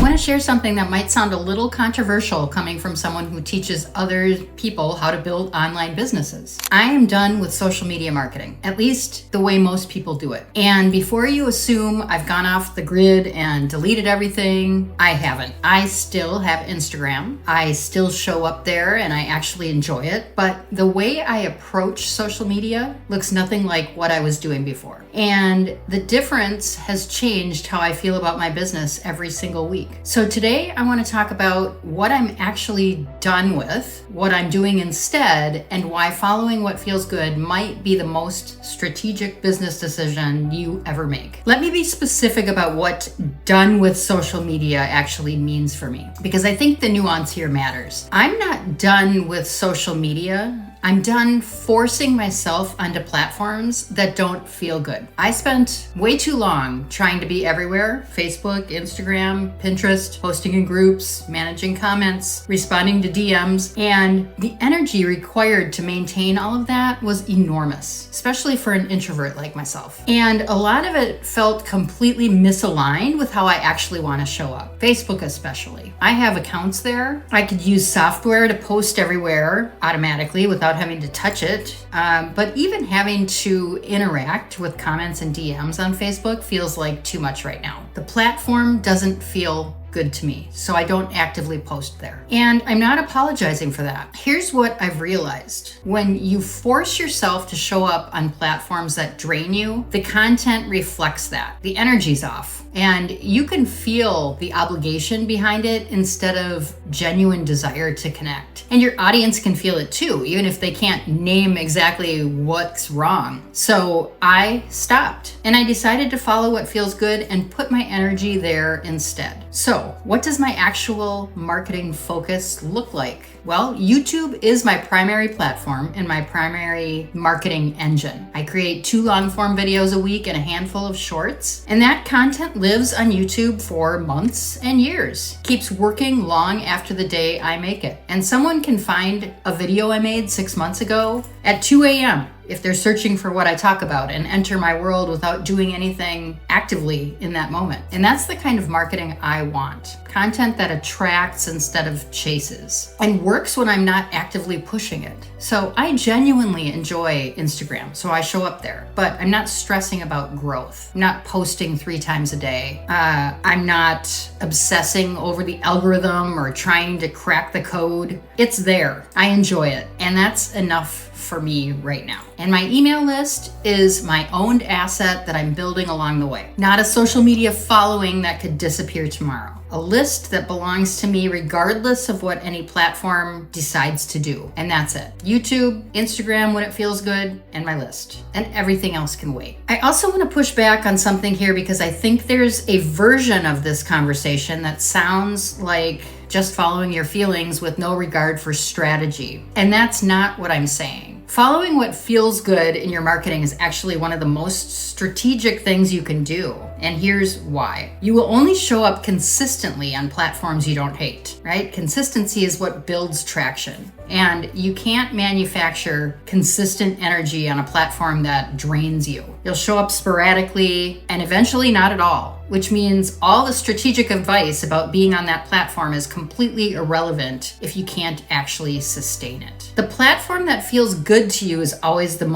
want to share something that might sound a little controversial coming from someone who teaches other people how to build online businesses. I am done with social media marketing, at least the way most people do it. And before you assume I've gone off the grid and deleted everything, I haven't. I still have Instagram. I still show up there and I actually enjoy it. But the way I approach social media looks nothing like what I was doing before. And the difference has changed how I feel about my business every single week. So today I want to talk about what I'm actually done with, what I'm doing instead, and why following what feels good might be the most strategic business decision you ever make. Let me be specific about what done with social media actually means for me, because I think the nuance here matters. I'm not done with social media. I'm done forcing myself onto platforms that don't feel good. I spent way too long trying to be everywhere: Facebook, Instagram, Pinterest, posting in groups, managing comments, responding to DMs, and the energy required to maintain all of that was enormous, especially for an introvert like myself. And a lot of it felt completely misaligned with how I actually want to show up. Facebook especially. I have accounts there. I could use software to post everywhere automatically without having to touch it. But even having to interact with comments and DMs on Facebook feels like too much right now. The platform doesn't feel good to me, so I don't actively post there. And I'm not apologizing for that. Here's what I've realized. When you force yourself to show up on platforms that drain you, the content reflects that. The energy's off, and you can feel the obligation behind it instead of genuine desire to connect. And your audience can feel it too, even if they can't name exactly what's wrong. So I stopped, and I decided to follow what feels good and put my energy there instead. So what does my actual marketing focus look like? Well, YouTube is my primary platform and my primary marketing engine. I create 2 long-form videos a week and a handful of shorts, and that content lives on YouTube for months and years. Keeps working long after the day I make it. And someone can find a video I made 6 months ago at 2 a.m. if they're searching for what I talk about and enter my world without doing anything actively in that moment. And that's the kind of marketing I want. Content that attracts instead of chases, and works when I'm not actively pushing it. So I genuinely enjoy Instagram, so I show up there, but I'm not stressing about growth. I'm not posting 3 times a day. I'm not obsessing over the algorithm or trying to crack the code. It's there. I enjoy it, and that's enough for me right now. And my email list is my owned asset that I'm building along the way. Not a social media following that could disappear tomorrow. A list that belongs to me regardless of what any platform decides to do. And that's it. YouTube, Instagram when it feels good, and my list. And everything else can wait. I also want to push back on something here because I think there's a version of this conversation that sounds like just following your feelings with no regard for strategy. And that's not what I'm saying. Following what feels good in your marketing is actually one of the most strategic things you can do. And here's why. You will only show up consistently on platforms you don't hate, right? Consistency is what builds traction. And you can't manufacture consistent energy on a platform that drains you. You'll show up sporadically and eventually not at all, which means all the strategic advice about being on that platform is completely irrelevant if you can't actually sustain it. The platform that feels good to you is always the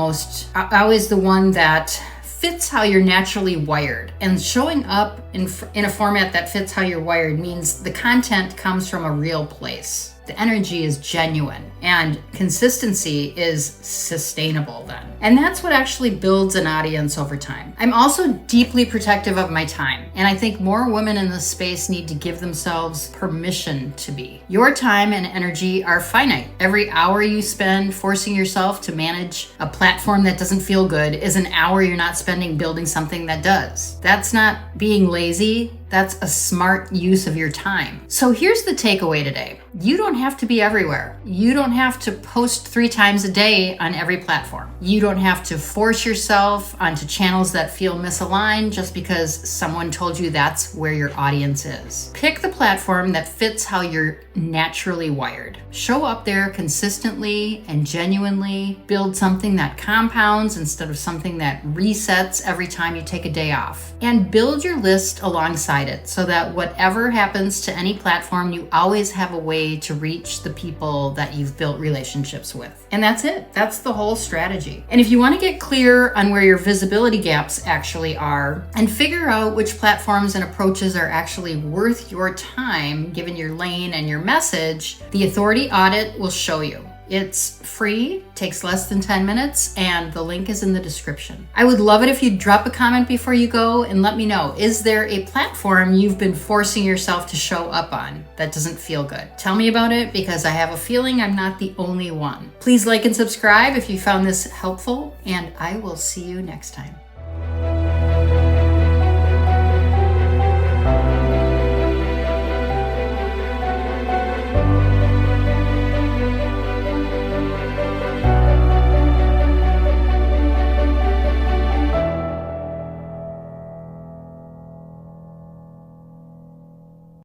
one that fits how you're naturally wired. And showing up in a format that fits how you're wired means the content comes from a real place. The energy is genuine, and consistency is sustainable then. And that's what actually builds an audience over time. I'm also deeply protective of my time, and I think more women in this space need to give themselves permission to be. Your time and energy are finite. Every hour you spend forcing yourself to manage a platform that doesn't feel good is an hour you're not spending building something that does. That's not being lazy. That's a smart use of your time. So here's the takeaway today. You don't have to be everywhere. You don't have to post 3 times a day on every platform. You don't have to force yourself onto channels that feel misaligned just because someone told you that's where your audience is. Pick the platform that fits how you're naturally wired. Show up there consistently and genuinely. Build something that compounds instead of something that resets every time you take a day off. And build your list alongside inside it so that whatever happens to any platform, you always have a way to reach the people that you've built relationships with. And that's it. That's the whole strategy. And if you want to get clear on where your visibility gaps actually are and figure out which platforms and approaches are actually worth your time, given your lane and your message, the Authority Audit will show you. It's free, takes less than 10 minutes, and the link is in the description. I would love it if you'd drop a comment before you go and let me know, is there a platform you've been forcing yourself to show up on that doesn't feel good? Tell me about it, because I have a feeling I'm not the only one. Please like and subscribe if you found this helpful, and I will see you next time.